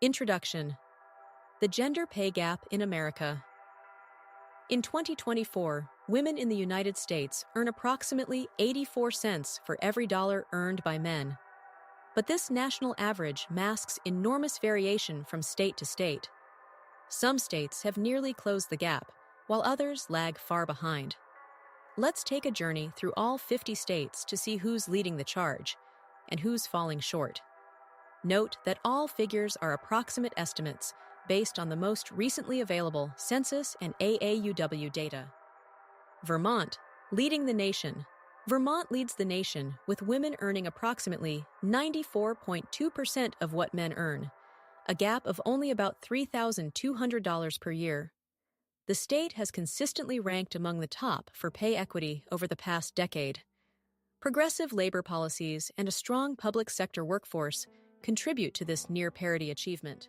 Introduction: The Gender Pay Gap in America. In 2024, women in the United States earn approximately 84 cents for every dollar earned by men. But this national average masks enormous variation from state to state. Some states have nearly closed the gap, while others lag far behind. Let's take a journey through all 50 states to see who's leading the charge and who's falling short. Note that all figures are approximate estimates based on the most recently available Census and AAUW data. Vermont, leading the nation. Vermont leads the nation with women earning approximately 94.2% of what men earn, a gap of only about $3,200 per year. The state has consistently ranked among the top for pay equity over the past decade. Progressive labor policies and a strong public sector workforce contribute to this near-parity achievement.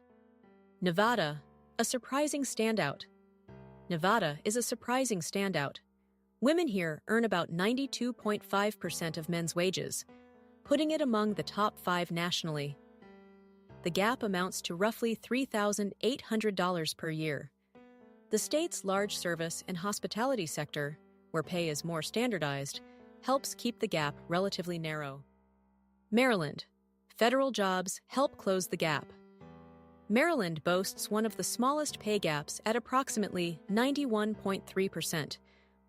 Nevada, a surprising standout. Nevada is a surprising standout. Women here earn about 92.5% of men's wages, putting it among the top 5 nationally. The gap amounts to roughly $3,800 per year. The state's large service and hospitality sector, where pay is more standardized, helps keep the gap relatively narrow. Maryland. Federal jobs help close the gap. Maryland boasts one of the smallest pay gaps at approximately 91.3%,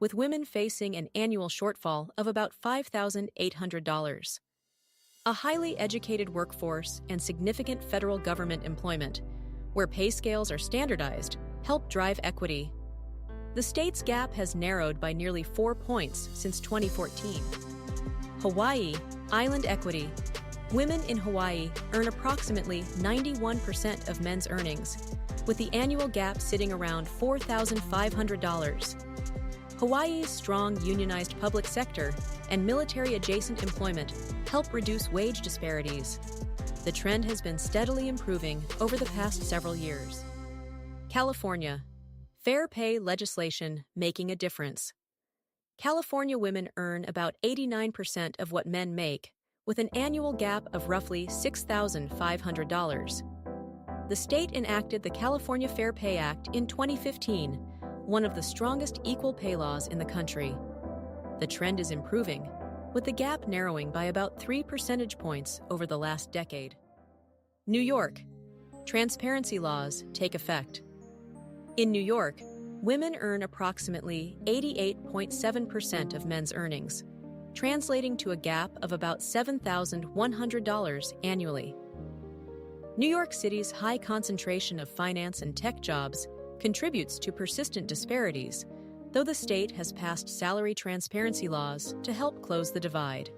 with women facing an annual shortfall of about $5,800. A highly educated workforce and significant federal government employment, where pay scales are standardized, help drive equity. The state's gap has narrowed by nearly 4 points since 2014. Hawaii, island equity. Women in Hawaii earn approximately 91% of men's earnings, with the annual gap sitting around $4,500. Hawaii's strong unionized public sector and military-adjacent employment help reduce wage disparities. The trend has been steadily improving over the past several years. California. Fair pay legislation making a difference. California women earn about 89% of what men make, with an annual gap of roughly $6,500. The state enacted the California Fair Pay Act in 2015, one of the strongest equal pay laws in the country. The trend is improving, with the gap narrowing by about 3 percentage points over the last decade. New York. Transparency laws take effect. In New York, women earn approximately 88.7% of men's earnings, translating to a gap of about $7,100 annually. New York City's high concentration of finance and tech jobs contributes to persistent disparities, though the state has passed salary transparency laws to help close the divide.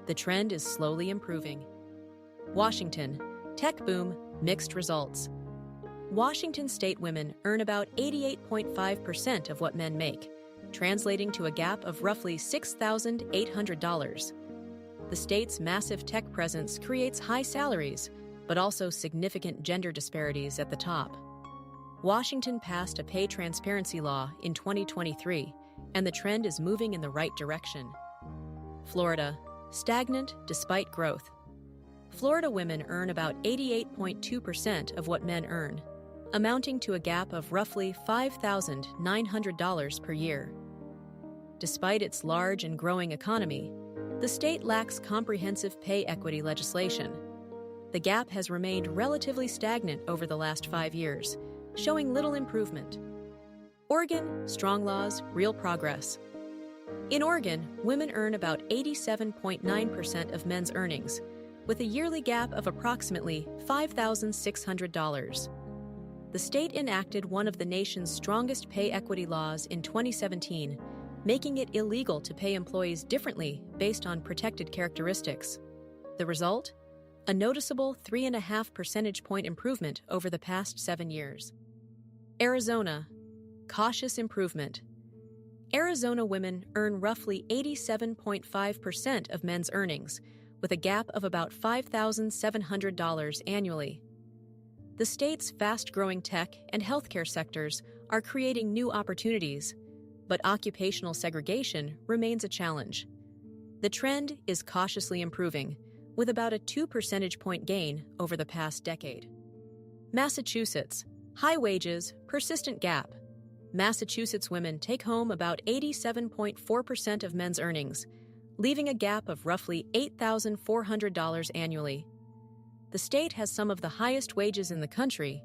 The trend is slowly improving. Washington. Tech boom, mixed results. Washington state women earn about 88.5% of what men make, translating to a gap of roughly $6,800. The state's massive tech presence creates high salaries, but also significant gender disparities at the top. Washington passed a pay transparency law in 2023, and the trend is moving in the right direction. Florida. Stagnant despite growth. Florida women earn about 88.2% of what men earn, amounting to a gap of roughly $5,900 per year. Despite its large and growing economy, the state lacks comprehensive pay equity legislation. The gap has remained relatively stagnant over the last 5 years, showing little improvement. Oregon, strong laws, real progress. In Oregon, women earn about 87.9% of men's earnings, with a yearly gap of approximately $5,600. The state enacted one of the nation's strongest pay equity laws in 2017, making it illegal to pay employees differently based on protected characteristics. The result? A noticeable 3.5 percentage point improvement over the past 7 years. Arizona. Cautious improvement. Arizona women earn roughly 87.5% of men's earnings, with a gap of about $5,700 annually. The state's fast-growing tech and healthcare sectors are creating new opportunities, but occupational segregation remains a challenge. The trend is cautiously improving, with about a 2 percentage point gain over the past decade. Massachusetts. High wages, persistent gap. Massachusetts women take home about 87.4% of men's earnings, leaving a gap of roughly $8,400 annually. The state has some of the highest wages in the country,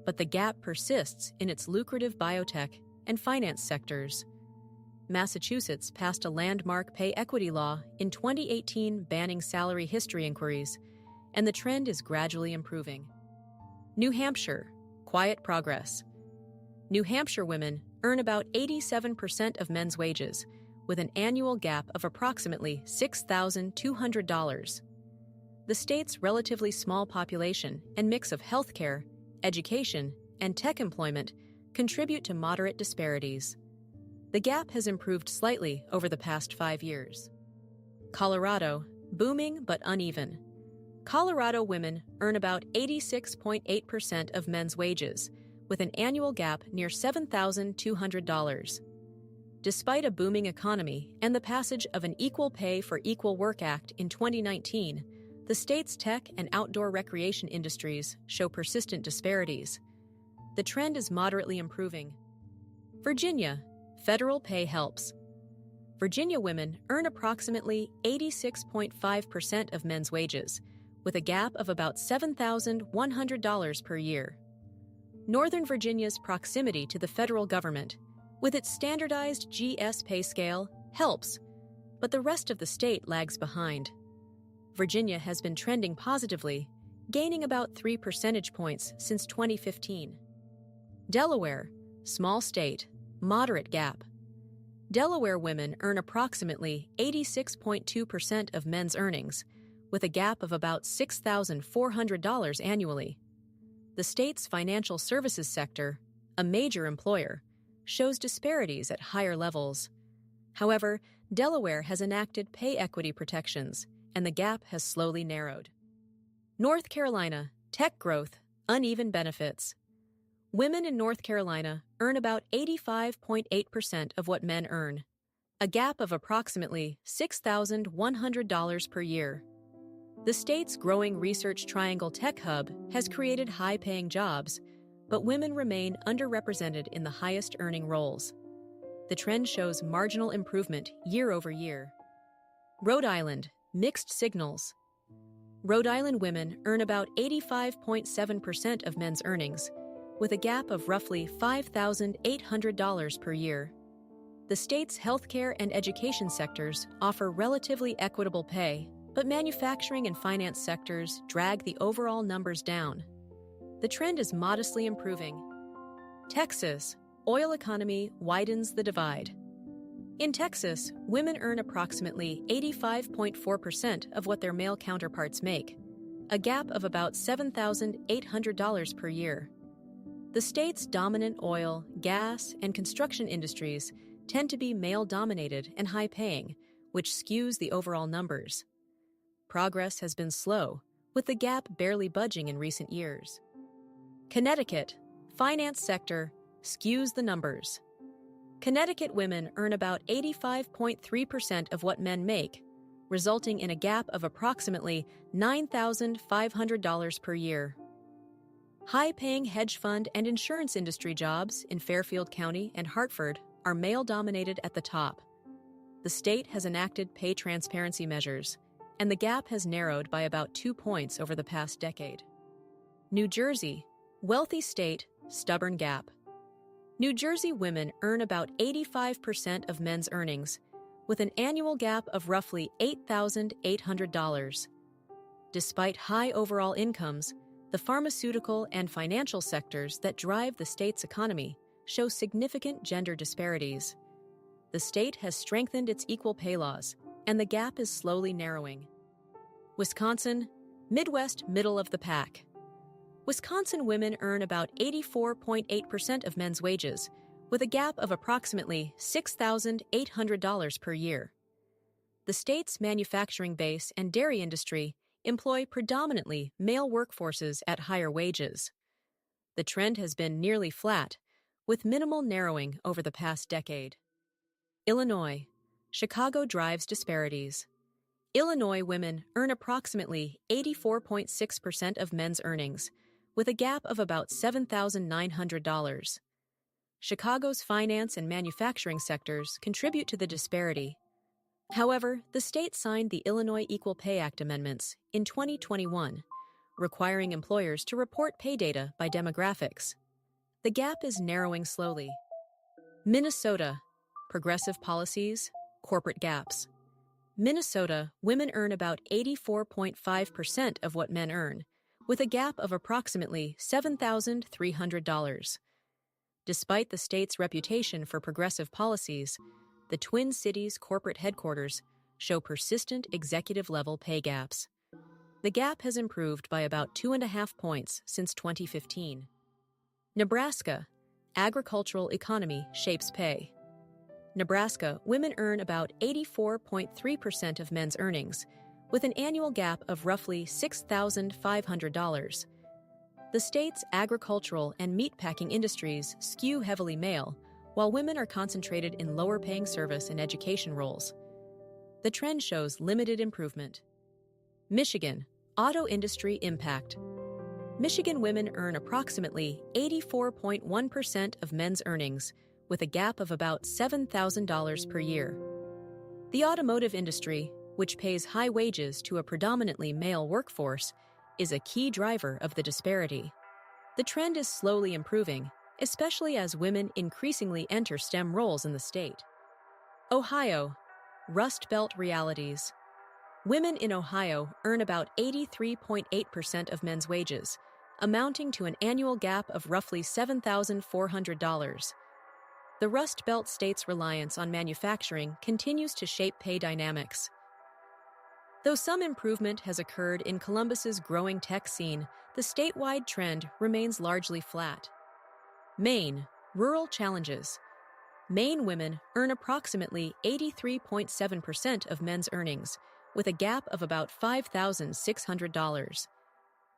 but the gap persists in its lucrative biotech and finance sectors. Massachusetts passed a landmark pay equity law in 2018 banning salary history inquiries, and the trend is gradually improving. New Hampshire. Quiet progress. New Hampshire women earn about 87% of men's wages, with an annual gap of approximately $6,200. The state's relatively small population and mix of healthcare, education, and tech employment contribute to moderate disparities. The gap has improved slightly over the past 5 years. Colorado, booming but uneven. Colorado women earn about 86.8% of men's wages, with an annual gap near $7,200. Despite a booming economy and the passage of an Equal Pay for Equal Work Act in 2019, the state's tech and outdoor recreation industries show persistent disparities. The trend is moderately improving. Virginia. Federal pay helps. Virginia women earn approximately 86.5% of men's wages, with a gap of about $7,100 per year. Northern Virginia's proximity to the federal government, with its standardized GS pay scale, helps, but the rest of the state lags behind. Virginia has been trending positively, gaining about 3 percentage points since 2015. Delaware, small state, moderate gap. Delaware women earn approximately 86.2% of men's earnings, with a gap of about $6,400 annually. The state's financial services sector, a major employer, shows disparities at higher levels. However, Delaware has enacted pay equity protections, and the gap has slowly narrowed. North Carolina, tech growth, uneven benefits. Women in North Carolina earn about 85.8% of what men earn, a gap of approximately $6,100 per year. The state's growing Research Triangle Tech Hub has created high-paying jobs, but women remain underrepresented in the highest-earning roles. The trend shows marginal improvement year over year. Rhode Island, mixed signals. Rhode Island women earn about 85.7% of men's earnings, with a gap of roughly $5,800 per year. The state's healthcare and education sectors offer relatively equitable pay, but manufacturing and finance sectors drag the overall numbers down. The trend is modestly improving. Texas, oil economy widens the divide. In Texas, women earn approximately 85.4% of what their male counterparts make, a gap of about $7,800 per year. The state's dominant oil, gas, and construction industries tend to be male-dominated and high-paying, which skews the overall numbers. Progress has been slow, with the gap barely budging in recent years. Connecticut, finance sector, skews the numbers. Connecticut women earn about 85.3% of what men make, resulting in a gap of approximately $9,500 per year. High-paying hedge fund and insurance industry jobs in Fairfield County and Hartford are male-dominated at the top. The state has enacted pay transparency measures, and the gap has narrowed by about 2 points over the past decade. New Jersey, wealthy state, stubborn gap. New Jersey women earn about 85% of men's earnings, with an annual gap of roughly $8,800. Despite high overall incomes, the pharmaceutical and financial sectors that drive the state's economy show significant gender disparities. The state has strengthened its equal pay laws, and the gap is slowly narrowing. Wisconsin, Midwest middle of the pack. Wisconsin women earn about 84.8% of men's wages, with a gap of approximately $6,800 per year. The state's manufacturing base and dairy industry employ predominantly male workforces at higher wages. The trend has been nearly flat, with minimal narrowing over the past decade. Illinois, Chicago drives disparities. Illinois women earn approximately 84.6% of men's earnings, with a gap of about $7,900. Chicago's finance and manufacturing sectors contribute to the disparity. However, the state signed the Illinois Equal Pay Act amendments in 2021, requiring employers to report pay data by demographics. The gap is narrowing slowly. Minnesota: progressive policies, corporate gaps. Minnesota, women earn about 84.5% of what men earn, with a gap of approximately $7,300. Despite the state's reputation for progressive policies, the Twin Cities corporate headquarters show persistent executive-level pay gaps. The gap has improved by about 2.5 points since 2015. Nebraska: agricultural economy shapes pay. Nebraska, women earn about 84.3% of men's earnings, with an annual gap of roughly $6,500. The state's agricultural and meatpacking industries skew heavily male, while women are concentrated in lower-paying service and education roles. The trend shows limited improvement. Michigan: auto industry impact. Michigan women earn approximately 84.1% of men's earnings, with a gap of about $7,000 per year. The automotive industry, which pays high wages to a predominantly male workforce, is a key driver of the disparity. The trend is slowly improving, especially as women increasingly enter STEM roles in the state. Ohio: Rust Belt realities. Women in Ohio earn about 83.8% of men's wages, amounting to an annual gap of roughly $7,400. The Rust Belt state's reliance on manufacturing continues to shape pay dynamics. Though some improvement has occurred in Columbus's growing tech scene, the statewide trend remains largely flat. Maine: rural challenges. Maine women earn approximately 83.7% of men's earnings, with a gap of about $5,600.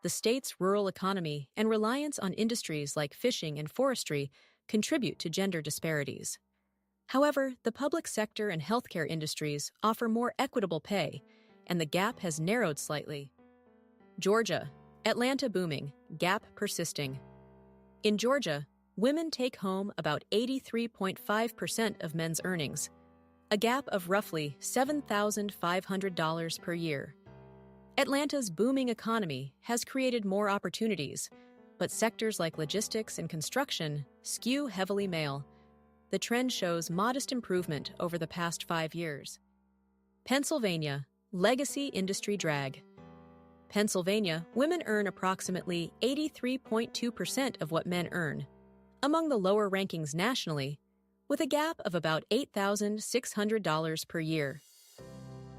The state's rural economy and reliance on industries like fishing and forestry contribute to gender disparities. However, the public sector and healthcare industries offer more equitable pay, and the gap has narrowed slightly. Georgia: Atlanta booming, gap persisting. In Georgia, women take home about 83.5% of men's earnings, a gap of roughly $7,500 per year. Atlanta's booming economy has created more opportunities, but sectors like logistics and construction skew heavily male. The trend shows modest improvement over the past 5 years. Pennsylvania: legacy industry drag. Pennsylvania, women earn approximately 83.2% of what men earn, among the lower rankings nationally, with a gap of about $8,600 per year.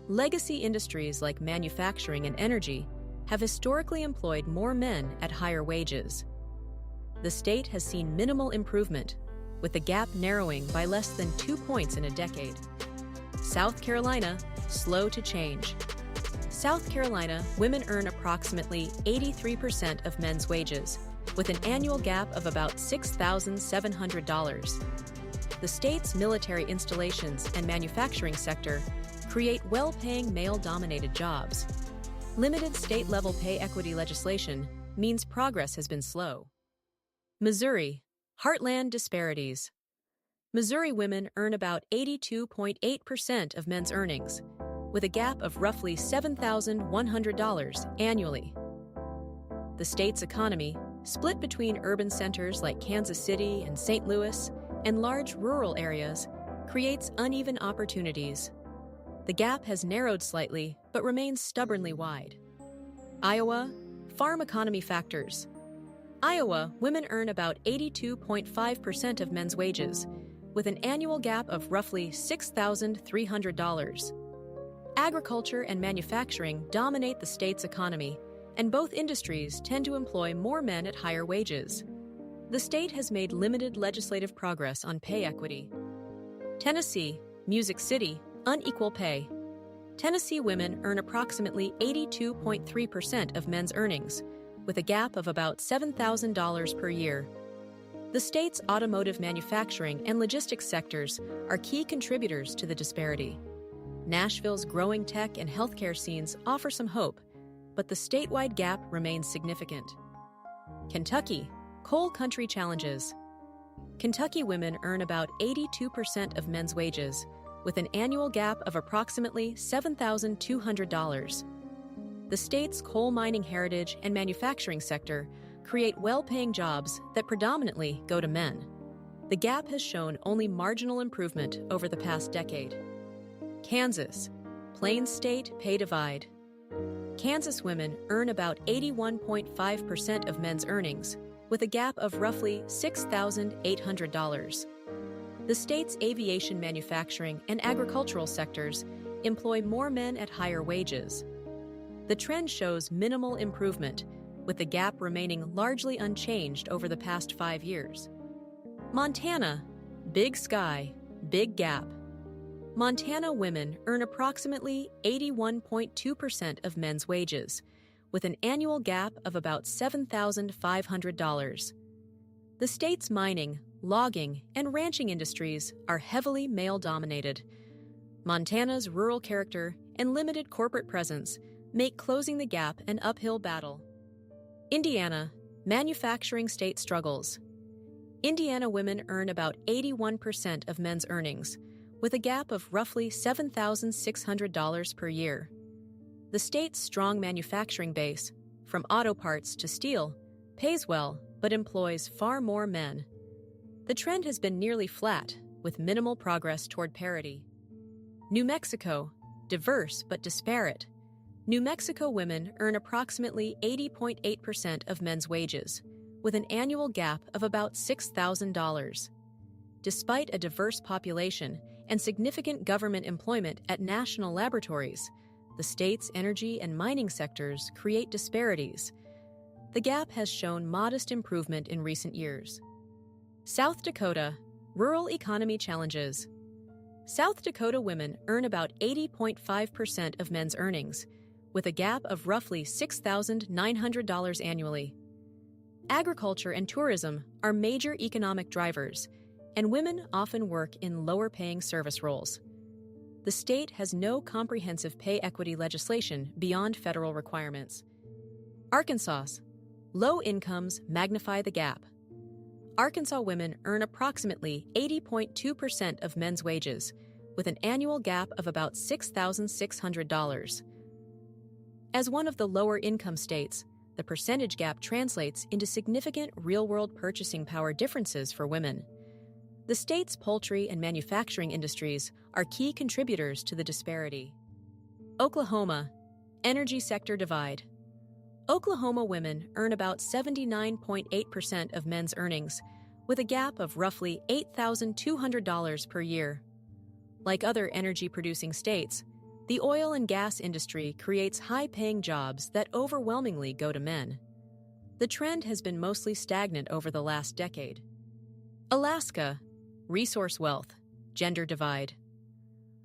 Legacy industries like manufacturing and energy have historically employed more men at higher wages. The state has seen minimal improvement, with the gap narrowing by less than 2 points in a decade. South Carolina: slow to change. South Carolina, women earn approximately 83% of men's wages, with an annual gap of about $6,700. The state's military installations and manufacturing sector create well-paying male-dominated jobs. Limited state-level pay equity legislation means progress has been slow. Missouri: heartland disparities. Missouri women earn about 82.8% of men's earnings, with a gap of roughly $7,100 annually. The state's economy, split between urban centers like Kansas City and St. Louis and large rural areas, creates uneven opportunities. The gap has narrowed slightly, but remains stubbornly wide. Iowa: farm economy factors. Iowa, women earn about 82.5% of men's wages, with an annual gap of roughly $6,300. Agriculture and manufacturing dominate the state's economy, and both industries tend to employ more men at higher wages. The state has made limited legislative progress on pay equity. Tennessee: Music City, unequal pay. Tennessee women earn approximately 82.3% of men's earnings, with a gap of about $7,000 per year. The state's automotive manufacturing and logistics sectors are key contributors to the disparity. Nashville's growing tech and healthcare scenes offer some hope, but the statewide gap remains significant. Kentucky, coal country challenges. Kentucky women earn about 82% of men's wages, with an annual gap of approximately $7,200. The state's coal mining heritage and manufacturing sector create well-paying jobs that predominantly go to men. The gap has shown only marginal improvement over the past decade. Kansas, Plains State pay divide. Kansas women earn about 81.5% of men's earnings, with a gap of roughly $6,800. The state's aviation manufacturing and agricultural sectors employ more men at higher wages. The trend shows minimal improvement, with the gap remaining largely unchanged over the past 5 years. Montana, big sky, big gap. Montana women earn approximately 81.2% of men's wages, with an annual gap of about $7,500. The state's mining, logging, and ranching industries are heavily male-dominated. Montana's rural character and limited corporate presence make closing the gap an uphill battle. Indiana, manufacturing state struggles. Indiana women earn about 81% of men's earnings, with a gap of roughly $7,600 per year. The state's strong manufacturing base, from auto parts to steel, pays well but employs far more men. The trend has been nearly flat, with minimal progress toward parity. New Mexico, diverse but disparate. New Mexico women earn approximately 80.8% of men's wages, with an annual gap of about $6,000. Despite a diverse population and significant government employment at national laboratories, the state's energy and mining sectors create disparities. The gap has shown modest improvement in recent years. South Dakota, rural economy challenges. South Dakota women earn about 80.5% of men's earnings, with a gap of roughly $6,900 annually. Agriculture and tourism are major economic drivers, and women often work in lower-paying service roles. The state has no comprehensive pay equity legislation beyond federal requirements. Arkansas, low incomes magnify the gap. Arkansas women earn approximately 80.2% of men's wages, with an annual gap of about $6,600. As one of the lower-income states, the percentage gap translates into significant real-world purchasing power differences for women. The state's poultry and manufacturing industries are key contributors to the disparity. Oklahoma, energy sector divide. Oklahoma women earn about 79.8% of men's earnings, with a gap of roughly $8,200 per year. Like other energy-producing states, the oil and gas industry creates high-paying jobs that overwhelmingly go to men. The trend has been mostly stagnant over the last decade. Alaska, resource wealth, gender divide.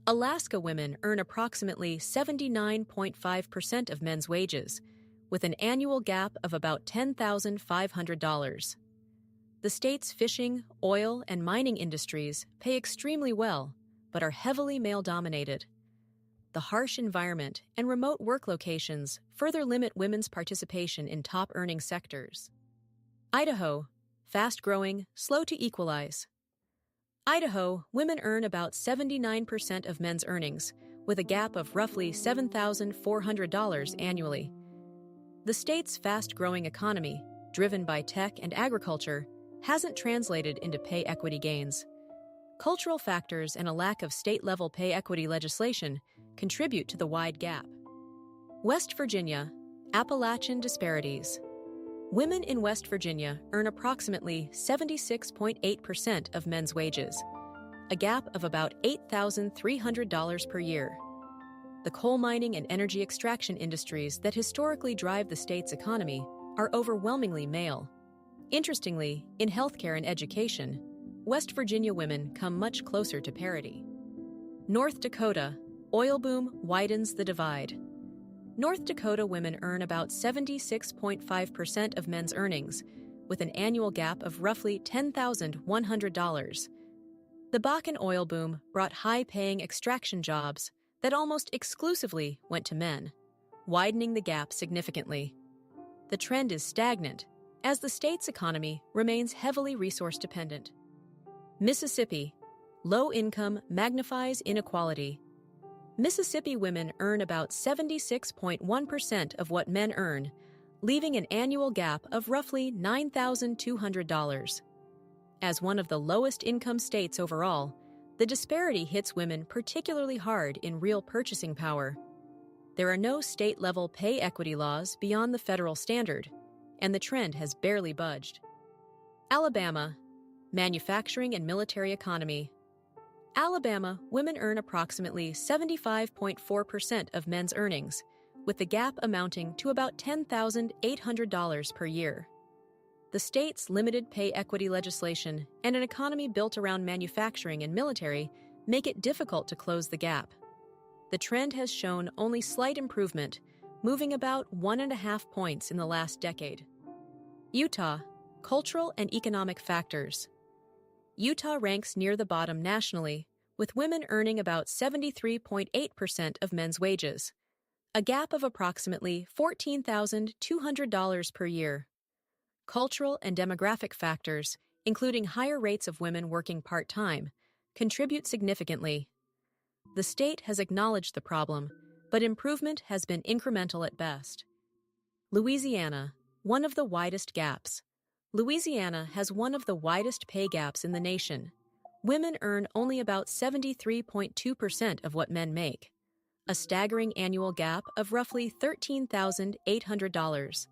Alaska women earn approximately 79.5% of men's wages, with an annual gap of about $10,500. The state's fishing, oil, and mining industries pay extremely well, but are heavily male-dominated. The harsh environment and remote work locations further limit women's participation in top-earning sectors. Idaho, fast-growing, slow to equalize. Idaho, women earn about 79% of men's earnings, with a gap of roughly $7,400 annually. The state's fast-growing economy, driven by tech and agriculture, hasn't translated into pay equity gains. Cultural factors and a lack of state-level pay equity legislation contribute to the wide gap. West Virginia, Appalachian disparities. Women in West Virginia earn approximately 76.8% of men's wages, a gap of about $8,300 per year. The coal mining and energy extraction industries that historically drive the state's economy are overwhelmingly male. Interestingly, in healthcare and education, West Virginia women come much closer to parity. North Dakota, oil boom widens the divide. North Dakota women earn about 76.5% of men's earnings, with an annual gap of roughly $10,100. The Bakken oil boom brought high-paying extraction jobs that almost exclusively went to men, widening the gap significantly. The trend is stagnant, as the state's economy remains heavily resource-dependent. Mississippi, low income magnifies inequality. Mississippi women earn about 76.1% of what men earn, leaving an annual gap of roughly $9,200. As one of the lowest income states overall, the disparity hits women particularly hard in real purchasing power. There are no state-level pay equity laws beyond the federal standard, and the trend has barely budged. Alabama, manufacturing and military economy. Alabama, women earn approximately 75.4% of men's earnings, with the gap amounting to about $10,800 per year. The state's limited pay equity legislation and an economy built around manufacturing and military make it difficult to close the gap. The trend has shown only slight improvement, moving about 1.5 points in the last decade. Utah, cultural and economic factors. Utah ranks near the bottom nationally, with women earning about 73.8% of men's wages, a gap of approximately $14,200 per year. Cultural and demographic factors, including higher rates of women working part-time, contribute significantly. The state has acknowledged the problem, but improvement has been incremental at best. Louisiana, one of the widest gaps. Louisiana has one of the widest pay gaps in the nation. Women earn only about 73.2% of what men make, a staggering annual gap of roughly $13,800.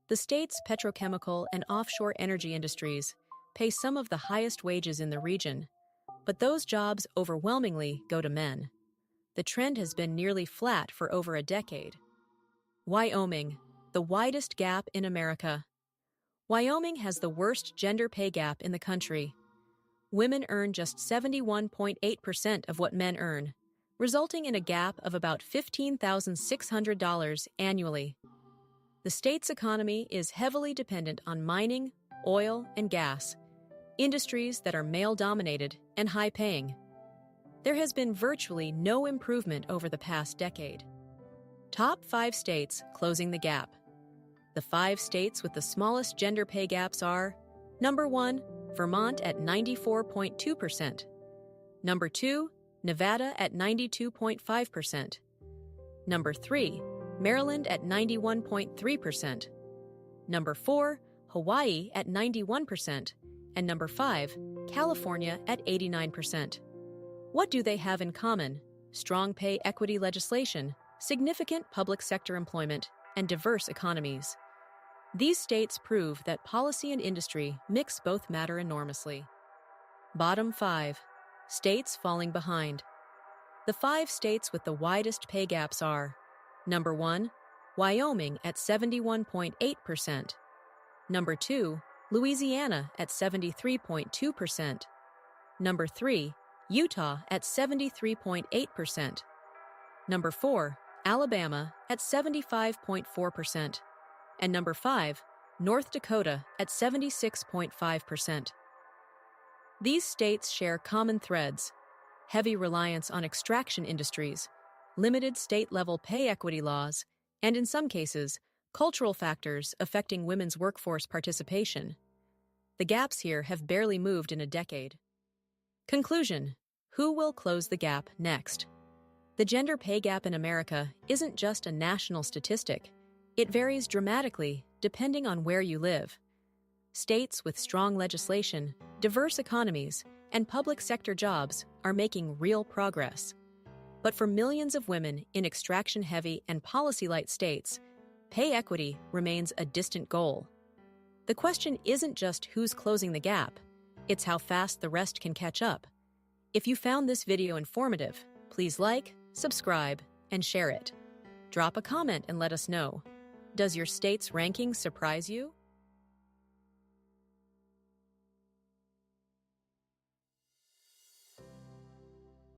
The state's petrochemical and offshore energy industries pay some of the highest wages in the region, but those jobs overwhelmingly go to men. The trend has been nearly flat for over a decade. Wyoming, the widest gap in America. Wyoming has the worst gender pay gap in the country. Women earn just 71.8% of what men earn, resulting in a gap of about $15,600 annually. The state's economy is heavily dependent on mining, oil, and gas, industries that are male-dominated and high-paying. There has been virtually no improvement over the past decade. Top 5 states closing the gap. The 5 states with the smallest gender pay gaps are: Number 1, Vermont at 94.2%. Number 2, Nevada at 92.5%. Number 3, Maryland at 91.3%. Number 4, Hawaii at 91%. And number 5, California at 89%. What do they have in common? Strong pay equity legislation, significant public sector employment, and diverse economies. These states prove that policy and industry mix both matter enormously. Bottom 5. States falling behind. The 5 states with the widest pay gaps are: Number 1, Wyoming at 71.8%. Number 2, Louisiana at 73.2%. Number 3, Utah at 73.8%. Number 4, Alabama at 75.4%. And number 5, North Dakota at 76.5%. These states share common threads: heavy reliance on extraction industries, limited state-level pay equity laws, and in some cases, cultural factors affecting women's workforce participation. The gaps here have barely moved in a decade. Conclusion: who will close the gap next? The gender pay gap in America isn't just a national statistic. It varies dramatically depending on where you live. States with strong legislation, diverse economies, and public sector jobs are making real progress. But for millions of women in extraction-heavy and policy-light states, pay equity remains a distant goal. The question isn't just who's closing the gap, it's how fast the rest can catch up. If you found this video informative, please like, subscribe, and share it. Drop a comment and let us know. Does your state's ranking surprise you?